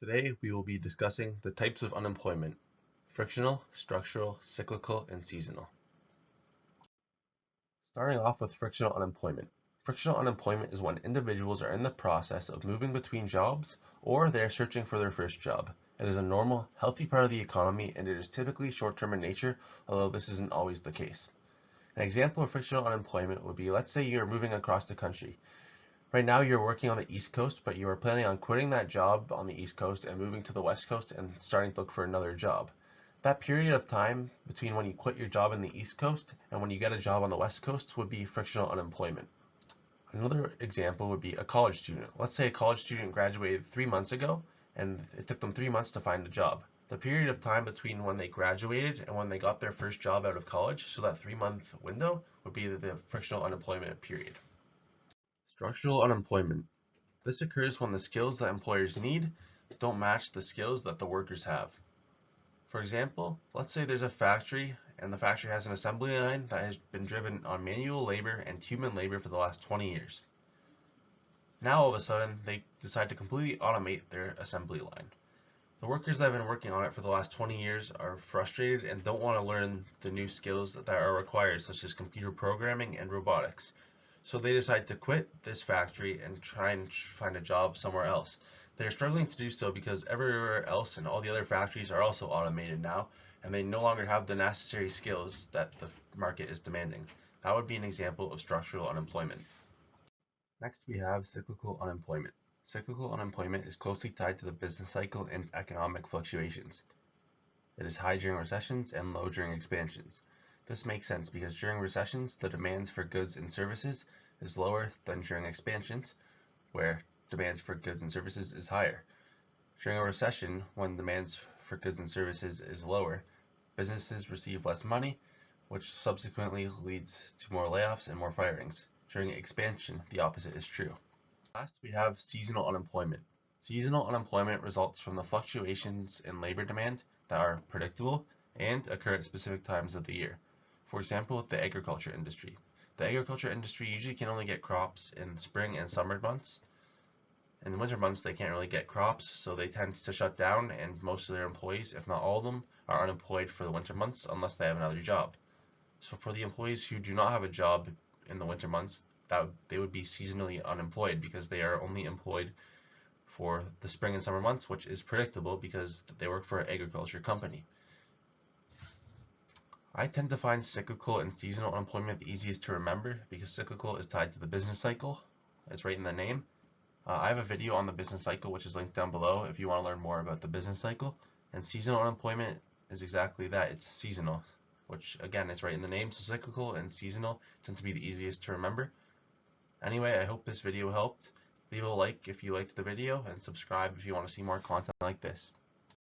Today we will be discussing the types of unemployment: frictional, structural, cyclical, and seasonal. Starting off with frictional unemployment. Frictional unemployment is when individuals are in the process of moving between jobs or they are searching for their first job. It is a normal, healthy part of the economy and it is typically short-term in nature, although this isn't always the case. An example of frictional unemployment would be, let's say you're moving across the country. Right now you're working on the East Coast, but you are planning on quitting that job on the East Coast and moving to the West Coast and starting to look for another job. That period of time between when you quit your job in the East Coast and when you get a job on the West Coast would be frictional unemployment. Another example would be a college student. Let's say a college student graduated 3 months ago and it took them 3 months to find a job. The period of time between when they graduated and when they got their first job out of college, so that 3-month window, would be the frictional unemployment period. Structural unemployment. This occurs when the skills that employers need don't match the skills that the workers have. For example, let's say there's a factory and the factory has an assembly line that has been driven on manual labor and human labor for the last 20 years. Now all of a sudden they decide to completely automate their assembly line. The workers that have been working on it for the last 20 years are frustrated and don't want to learn the new skills that are required, such as computer programming and robotics. So they decide to quit this factory and try and find a job somewhere else. They're struggling to do so because everywhere else and all the other factories are also automated now, and they no longer have the necessary skills that the market is demanding. That would be an example of structural unemployment. Next, we have cyclical unemployment. Cyclical unemployment is closely tied to the business cycle and economic fluctuations. It is high during recessions and low during expansions. This makes sense because during recessions, the demand for goods and services is lower than during expansions, where demand for goods and services is higher. During a recession, when demand for goods and services is lower, businesses receive less money, which subsequently leads to more layoffs and more firings. During expansion, the opposite is true. Last, we have seasonal unemployment. Seasonal unemployment results from the fluctuations in labor demand that are predictable and occur at specific times of the year. For example, the agriculture industry. The agriculture industry usually can only get crops in spring and summer months. In the winter months, they can't really get crops, so they tend to shut down, and most of their employees, if not all of them, are unemployed for the winter months unless they have another job. So for the employees who do not have a job in the winter months, they would be seasonally unemployed because they are only employed for the spring and summer months, which is predictable because they work for an agriculture company. I tend to find cyclical and seasonal unemployment the easiest to remember because cyclical is tied to the business cycle. It's right in the name. I have a video on the business cycle which is linked down below if you want to learn more about the business cycle. And seasonal unemployment is exactly that. It's seasonal, which again, it's right in the name. So cyclical and seasonal tend to be the easiest to remember. Anyway, I hope this video helped. Leave a like if you liked the video and subscribe if you want to see more content like this.